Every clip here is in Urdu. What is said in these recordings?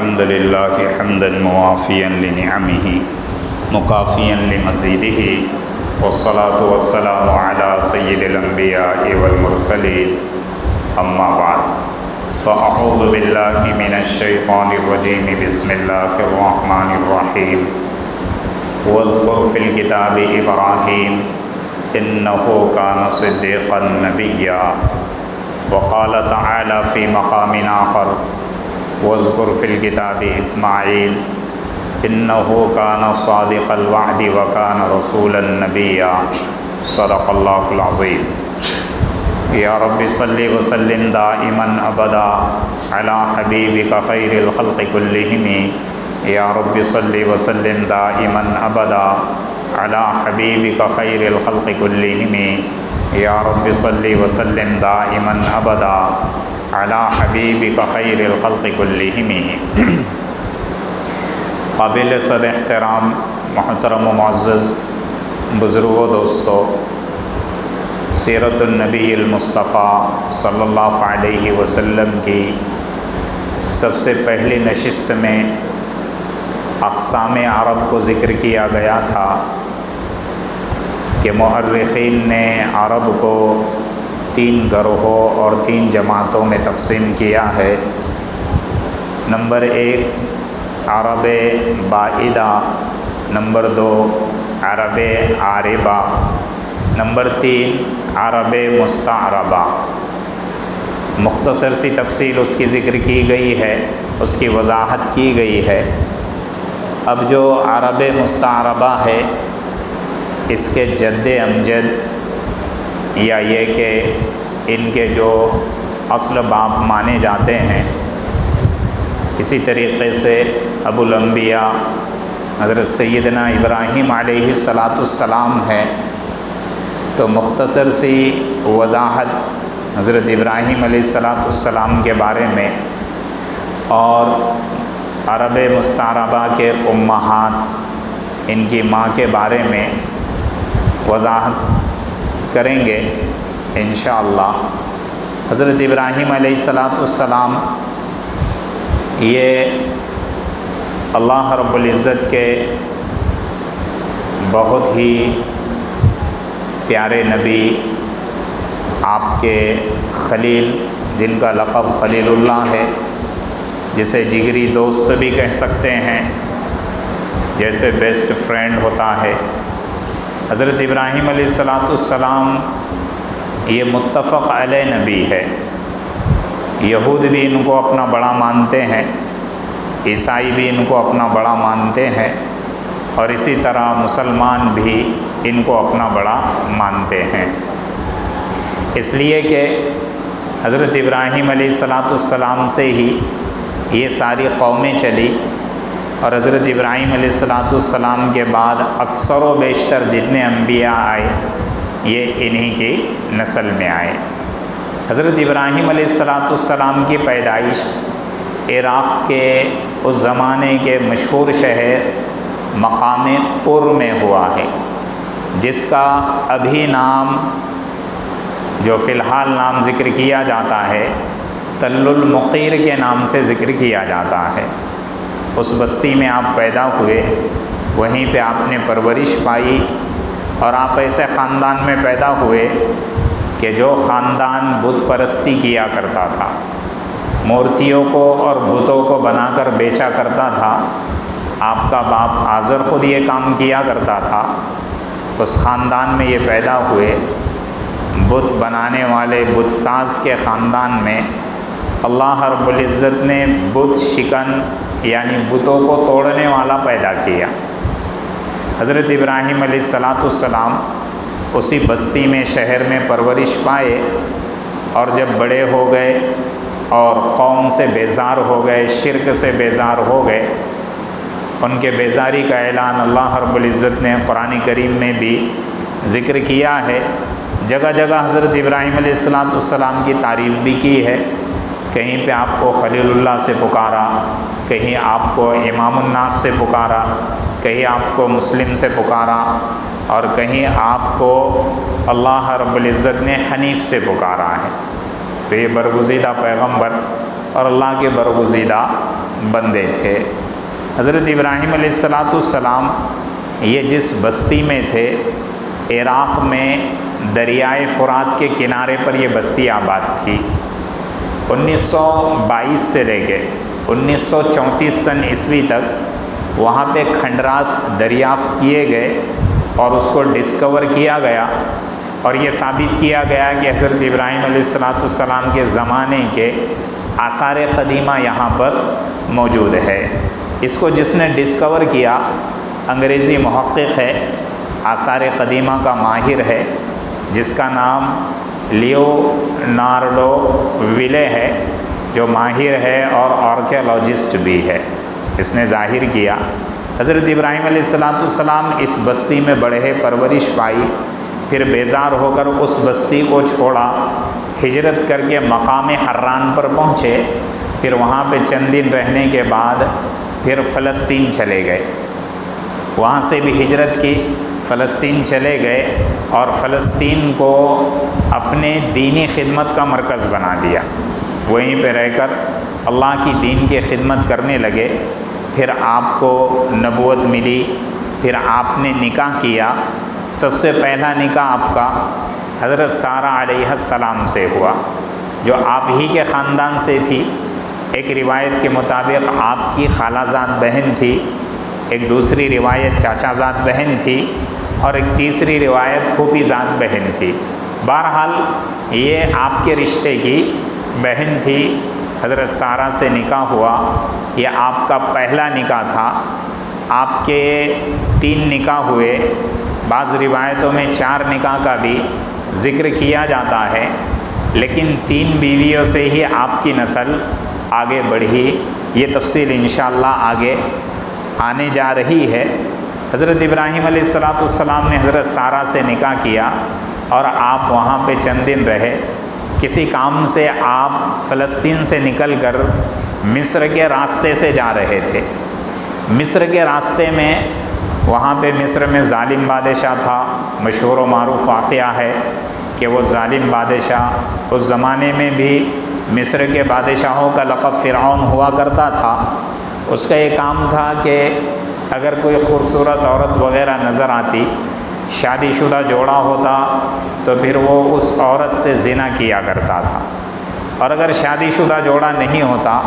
الحمد لله حمدا موافيا لنعمه مكافيا لمزيده والصلاة والسلام على سيد الأنبياء والمرسلين أما بعد فأعوذ بالله من الشيطان الرجيم بسم الله الرحمن الرحيم واذكر في الكتاب إبراهيم إنه كان صديقا نبيا وقال تعالى في مقام آخر واذكر في الكتاب إسماعيل إنه كان صادق الوعد وكان رسولا نبيا صدق الله العظيم يا رب صل وسلم دائما أبدا على حبيبك خير الخلق كلهم يا رب صل وسلم دائما أبدا على حبيبك خير الخلق كلهم يا رب صل وسلم دائما أبدا على حبيبك خير الخلق كلهم قابل صد احترام محترم و معزز بزرگوں دوستو، سیرت النبی المصطفیٰ صلی اللہ علیہ وسلم کی سب سے پہلی نشست میں اقسام عرب کو ذکر کیا گیا تھا کہ مؤرخین نے عرب کو 3 گروہوں اور 3 جماعتوں میں تقسیم کیا ہے۔ نمبر 1 عرب بائدہ، نمبر 2 عرب عاربہ، نمبر 3 عرب مستعربہ۔ مختصر سی تفصیل اس کی ذکر کی گئی ہے، اس کی وضاحت کی گئی ہے۔ اب جو عرب مستعربہ ہے، اس کے جد امجد یا یہ کہ ان کے جو اصل باپ مانے جاتے ہیں، اسی طریقے سے ابو الانبیاء حضرت سیدنا ابراہیم علیہ السلام ہے۔ تو مختصر سی وضاحت حضرت ابراہیم علیہ السلام کے بارے میں اور عرب مستعربہ کے امہات، ان کی ماں کے بارے میں وضاحت کریں گے انشاءاللہ۔ حضرت ابراہیم علیہ السلام یہ اللہ رب العزت کے بہت ہی پیارے نبی، آپ کے خلیل، جن کا لقب خلیل اللہ ہے، جسے جگری دوست بھی کہہ سکتے ہیں، جیسے بیسٹ فرینڈ ہوتا ہے۔ حضرت ابراہیم علیہ السلام یہ متفق علیہ نبی ہے۔ یہود بھی ان کو اپنا بڑا مانتے ہیں، عیسائی بھی ان کو اپنا بڑا مانتے ہیں، اور اسی طرح مسلمان بھی ان کو اپنا بڑا مانتے ہیں۔ اس لیے کہ حضرت ابراہیم علیہ السلام سے ہی یہ ساری قومیں چلی، اور حضرت ابراہیم علیہ السلام کے بعد اکثر و بیشتر جتنے انبیاء آئے یہ انہی کی نسل میں آئے۔ حضرت ابراہیم علیہ السلام کی پیدائش عراق کے اس زمانے کے مشہور شہر مقام اور میں ہوا ہے، جس کا ابھی نام، جو فی الحال نام ذکر کیا جاتا ہے، تل المقیر کے نام سے ذکر کیا جاتا ہے۔ اس بستی میں آپ پیدا ہوئے، وہیں پہ آپ نے پرورش پائی، اور آپ ایسے خاندان میں پیدا ہوئے کہ جو خاندان بت پرستی کیا کرتا تھا، مورتیوں کو اور بتوں کو بنا کر بیچا کرتا تھا۔ آپ کا باپ آزر خود یہ کام کیا کرتا تھا۔ اس خاندان میں یہ پیدا ہوئے، بت بنانے والے بت ساز کے خاندان میں اللہ رب العزت نے بت شکن یعنی بتوں کو توڑنے والا پیدا کیا۔ حضرت ابراہیم علیہ السلام اسی بستی میں، شہر میں پرورش پائے، اور جب بڑے ہو گئے اور قوم سے بیزار ہو گئے، شرک سے بیزار ہو گئے، ان کے بیزاری کا اعلان اللہ رب العزت نے قرآن کریم میں بھی ذکر کیا ہے۔ جگہ جگہ حضرت ابراہیم علیہ السلام کی تعریف بھی کی ہے۔ کہیں پہ آپ کو خلیل اللہ سے پکارا، کہیں آپ کو امام الناس سے پکارا، کہیں آپ کو مسلم سے پکارا، اور کہیں آپ کو اللہ رب العزت نے حنیف سے پکارا ہے۔ تو یہ برگزیدہ پیغمبر اور اللہ کے برگزیدہ بندے تھے۔ حضرت ابراہیم علیہ السلام یہ جس بستی میں تھے، عراق میں دریائے فرات کے کنارے پر یہ بستی آباد تھی۔ 1922 سے لے کے 1934 سن عیسوی تک وہاں پہ کھنڈرات دریافت کیے گئے اور اس کو ڈسکور کیا گیا، اور یہ ثابت کیا گیا کہ حضرت ابراہیم علیہ السلام کے زمانے کے آثار قدیمہ یہاں پر موجود ہے۔ اس کو جس نے ڈسکور کیا انگریزی محقق ہے، آثار قدیمہ کا ماہر ہے، جس کا نام لیونارڈو ویلے ہے، جو ماہر ہے اور آرکیالوجسٹ بھی ہے۔ اس نے ظاہر کیا حضرت ابراہیم علیہ السلام اس بستی میں بڑھے، پرورش پائی، پھر بیزار ہو کر اس بستی کو چھوڑا، ہجرت کر کے مقام حران پر پہنچے، پھر وہاں پہ چند دن رہنے کے بعد پھر فلسطین چلے گئے، وہاں سے بھی ہجرت کی، فلسطین چلے گئے اور فلسطین کو اپنے دینی خدمت کا مرکز بنا دیا، وہیں پہ رہ کر اللہ کی دین کی خدمت کرنے لگے۔ پھر آپ کو نبوت ملی، پھر آپ نے نکاح کیا۔ سب سے پہلا نکاح آپ کا حضرت سارہ علیہ السلام سے ہوا، جو آپ ہی کے خاندان سے تھی۔ ایک روایت کے مطابق آپ کی خالہ زاد بہن تھی، ایک دوسری روایت چاچا زاد بہن تھی، اور ایک تیسری روایت پھوپھی زاد بہن تھی۔ بہرحال یہ آپ کے رشتے کی بہن تھی۔ حضرت سارہ سے نکاح ہوا، یہ آپ کا پہلا نکاح تھا۔ آپ کے 3 نکاح ہوئے، بعض روایتوں میں 4 نکاح کا بھی ذکر کیا جاتا ہے، لیکن 3 بیویوں سے ہی آپ کی نسل آگے بڑھی۔ یہ تفصیل انشاءاللہ آگے آنے جا رہی ہے۔ حضرت ابراہیم علیہ السلام نے حضرت سارہ سے نکاح کیا اور آپ وہاں پہ چند دن رہے۔ کسی کام سے آپ فلسطین سے نکل کر مصر کے راستے سے جا رہے تھے۔ مصر کے راستے میں وہاں پہ مصر میں ظالم بادشاہ تھا، مشہور و معروف واقعہ ہے کہ وہ ظالم بادشاہ اس زمانے میں بھی مصر کے بادشاہوں کا لقب فرعون ہوا کرتا تھا۔ اس کا یہ کام تھا کہ اگر کوئی خوبصورت عورت وغیرہ نظر آتی، شادی شدہ جوڑا ہوتا، تو پھر وہ اس عورت سے زنا کیا کرتا تھا، اور اگر شادی شدہ جوڑا نہیں ہوتا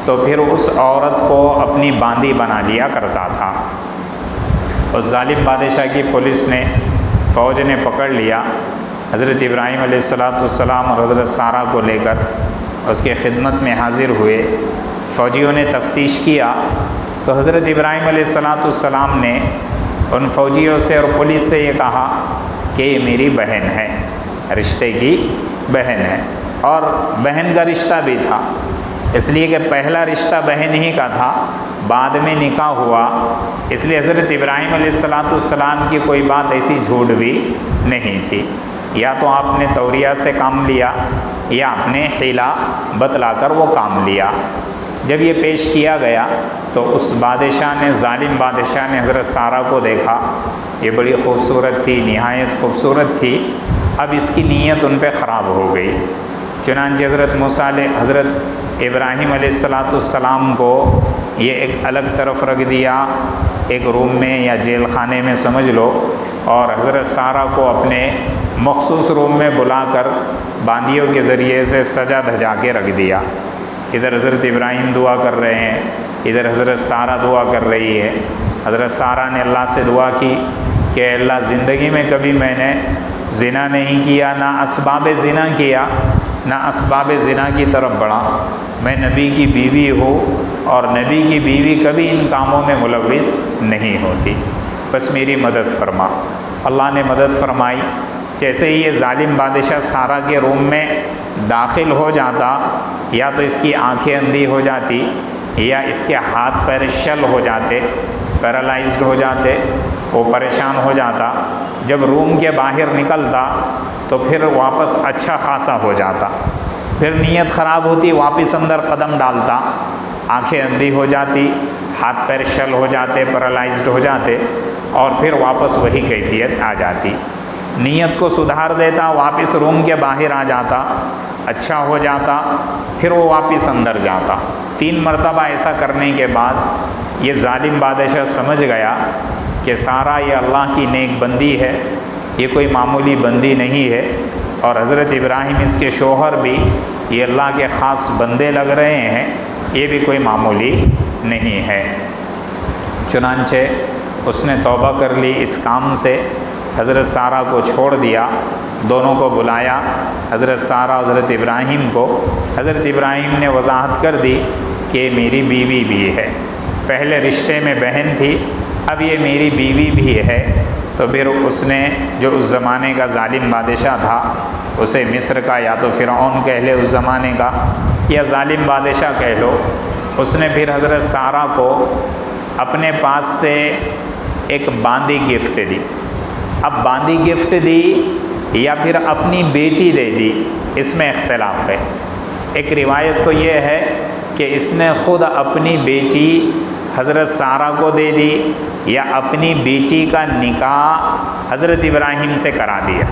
تو پھر اس عورت کو اپنی باندی بنا لیا کرتا تھا۔ اس ظالم بادشاہ کی پولیس نے، فوج نے پکڑ لیا۔ حضرت ابراہیم علیہ السلام اور حضرت سارہ کو لے کر اس کے خدمت میں حاضر ہوئے۔ فوجیوں نے تفتیش کیا تو حضرت ابراہیم علیہ السلام نے ان فوجیوں سے اور پولیس سے یہ کہا کہ یہ میری بہن ہے، رشتے کی بہن ہے، اور بہن کا رشتہ بھی تھا، اس لیے کہ پہلا رشتہ بہن ہی کا تھا، بعد میں نکاح ہوا، اس لیے حضرت ابراہیم علیہ السلام کی کوئی بات ایسی جھوٹ بھی نہیں تھی۔ یا تو آپ نے توریہ سے کام لیا یا آپ نے حیلہ بتلا کر وہ کام لیا۔ جب یہ پیش کیا گیا تو اس بادشاہ نے، ظالم بادشاہ نے حضرت سارہ کو دیکھا، یہ بڑی خوبصورت تھی، نہایت خوبصورت تھی۔ اب اس کی نیت ان پہ خراب ہو گئی، چنانچہ حضرت ابراہیم علیہ السلام کو یہ ایک الگ طرف رکھ دیا، ایک روم میں یا جیل خانے میں سمجھ لو، اور حضرت سارہ کو اپنے مخصوص روم میں بلا کر باندیوں کے ذریعے سے سجا دھجا کے رکھ دیا۔ ادھر حضرت ابراہیم دعا کر رہے ہیں، ادھر حضرت سارہ دعا کر رہی ہے۔ حضرت سارہ نے اللہ سے دعا کی کہ اللہ، زندگی میں کبھی میں نے زنا نہیں کیا، نہ اسباب زنا کیا، نہ اسباب زنا کی طرف بڑھا، میں نبی کی بیوی ہوں اور نبی کی بیوی کبھی ان کاموں میں ملوث نہیں ہوتی، بس میری مدد فرما۔ اللہ نے مدد فرمائی۔ جیسے ہی یہ ظالم بادشاہ سارہ کے روم میں داخل ہو جاتا، یا تو اس کی آنکھیں اندھی ہو جاتی یا اس کے ہاتھ پیر شل ہو جاتے، پیرالائزڈ ہو جاتے، وہ پریشان ہو جاتا۔ جب روم کے باہر نکلتا تو پھر واپس اچھا خاصا ہو جاتا، پھر نیت خراب ہوتی، واپس اندر قدم ڈالتا، آنکھیں اندھی ہو جاتی، ہاتھ پیر شل ہو جاتے، پیرالائزڈ ہو جاتے، اور پھر واپس وہی کیفیت آ جاتی۔ نیت کو سدھار دیتا، واپس روم کے باہر آ جاتا، اچھا ہو جاتا، پھر وہ واپس اندر جاتا۔ 3 مرتبہ ایسا کرنے کے بعد یہ ظالم بادشاہ سمجھ گیا کہ سارا یہ اللہ کی نیک بندی ہے، یہ کوئی معمولی بندی نہیں ہے، اور حضرت ابراہیم اس کے شوہر بھی یہ اللہ کے خاص بندے لگ رہے ہیں، یہ بھی کوئی معمولی نہیں ہے۔ چنانچہ اس نے توبہ کر لی اس کام سے، حضرت سارہ کو چھوڑ دیا، دونوں کو بلایا، حضرت سارہ اور حضرت ابراہیم کو۔ حضرت ابراہیم نے وضاحت کر دی کہ میری بیوی بھی ہے، پہلے رشتے میں بہن تھی، اب یہ میری بیوی بھی ہے۔ تو پھر اس نے جو اس زمانے کا ظالم بادشاہ تھا، اسے مصر کا یا تو فرعون کہہ لے اس زمانے کا، یا ظالم بادشاہ کہہ لو، اس نے پھر حضرت سارہ کو اپنے پاس سے ایک باندی گفٹ دی۔ اب باندی گفٹ دی یا پھر اپنی بیٹی دے دی، اس میں اختلاف ہے۔ ایک روایت تو یہ ہے کہ اس نے خود اپنی بیٹی حضرت سارہ کو دے دی، یا اپنی بیٹی کا نکاح حضرت ابراہیم سے کرا دیا،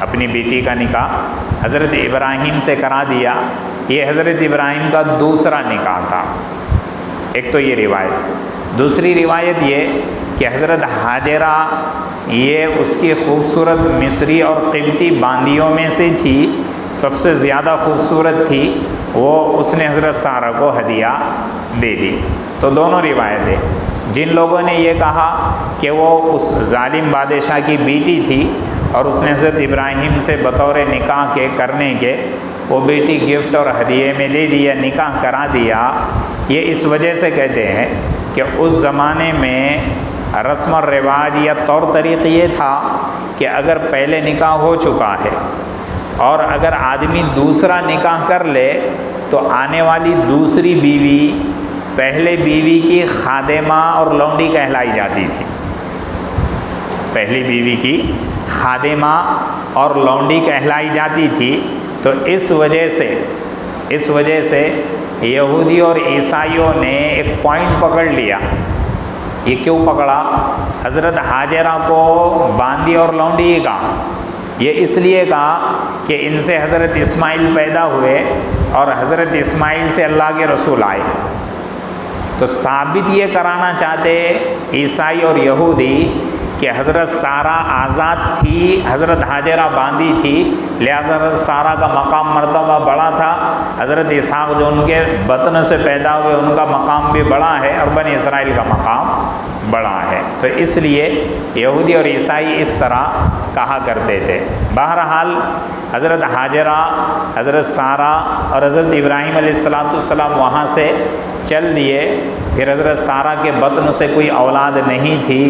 اپنی بیٹی کا نکاح حضرت ابراہیم سے کرا دیا۔ یہ حضرت ابراہیم کا دوسرا نکاح تھا۔ ایک تو یہ روایت۔ دوسری روایت یہ کہ حضرت حاجرہ یہ اس کی خوبصورت مصری اور قبطی باندیوں میں سے تھی، سب سے زیادہ خوبصورت تھی، وہ اس نے حضرت سارہ کو ہدیہ دے دی۔ تو دونوں روایتیں، جن لوگوں نے یہ کہا کہ وہ اس ظالم بادشاہ کی بیٹی تھی اور اس نے حضرت ابراہیم سے بطور نکاح کے کرنے کے وہ بیٹی گفٹ اور ہدیے میں دے دیا، نکاح کرا دیا، یہ اس وجہ سے کہتے ہیں کہ اس زمانے میں رسم و رواج یا طور طریق یہ تھا کہ اگر پہلے نکاح ہو چکا ہے اور اگر آدمی دوسرا نکاح کر لے تو آنے والی دوسری بیوی پہلے بیوی کی خادمہ اور لونڈی کہلائی جاتی تھی، پہلی بیوی کی خادمہ اور لونڈی کہلائی جاتی تھی۔ تو اس وجہ سے یہودی اور عیسائیوں نے ایک پوائنٹ پکڑ لیا۔ یہ کیوں پکڑا؟ حضرت حاجرہ کو باندی اور لونڈی ہی کہا، یہ اس لیے کہا کہ ان سے حضرت اسماعیل پیدا ہوئے اور حضرت اسماعیل سے اللہ کے رسول آئے۔ تو ثابت یہ کرانا چاہتے عیسائی اور یہودی کہ حضرت سارہ آزاد تھی، حضرت حاجرہ باندی تھی، لہذا حضرت سارہ کا مقام مرتبہ بڑا تھا، حضرت اسحاق جو ان کے بطن سے پیدا ہوئے ان کا مقام بھی بڑا ہے، اور بنی اسرائیل کا مقام بڑا ہے۔ تو اس لیے یہودی اور عیسائی اس طرح کہا کرتے تھے۔ بہرحال حضرت حاجرہ، حضرت سارہ اور حضرت ابراہیم علیہ السلام وہاں سے چل دیے۔ پھر حضرت سارہ کے بطن سے کوئی اولاد نہیں تھی،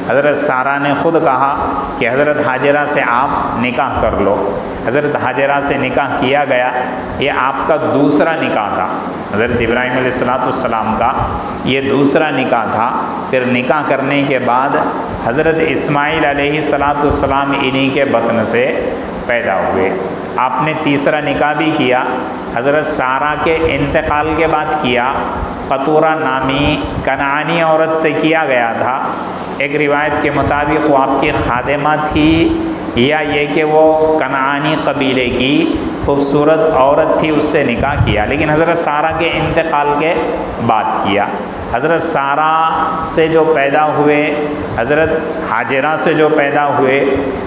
حضرت سارہ نے خود کہا کہ حضرت حاجرہ سے آپ نکاح کر لو۔ حضرت حاجرہ سے نکاح کیا گیا، یہ آپ کا دوسرا نکاح تھا، حضرت ابراہیم علیہ السلام کا یہ دوسرا نکاح تھا۔ پھر نکاح کرنے کے بعد حضرت اسماعیل علیہ السلام انہی کے بطن سے پیدا ہوئے۔ آپ نے تیسرا نکاح بھی کیا، حضرت سارہ کے انتقال کے بعد کیا، قطورہ نامی کنعانی عورت سے کیا گیا تھا۔ ایک روایت کے مطابق وہ آپ کی خادمہ تھی، یا یہ کہ وہ کنعانی قبیلے کی خوبصورت عورت تھی، اس سے نکاح کیا، لیکن حضرت سارہ کے انتقال کے بعد کیا۔ حضرت سارہ سے جو پیدا ہوئے، حضرت حاجرہ سے جو پیدا ہوئے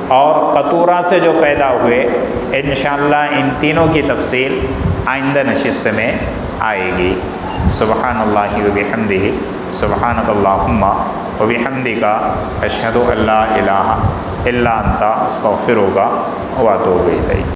اور قطورہ سے جو پیدا ہوئے، انشاءاللہ ان تینوں کی تفصیل آئندہ نشست میں آئے گی۔ سبحان اللہ و بحمدہ، سبحانک اللہم و بحمدک، اشہد ان لا الہ الا انت، استغفرک و اتوب الیک۔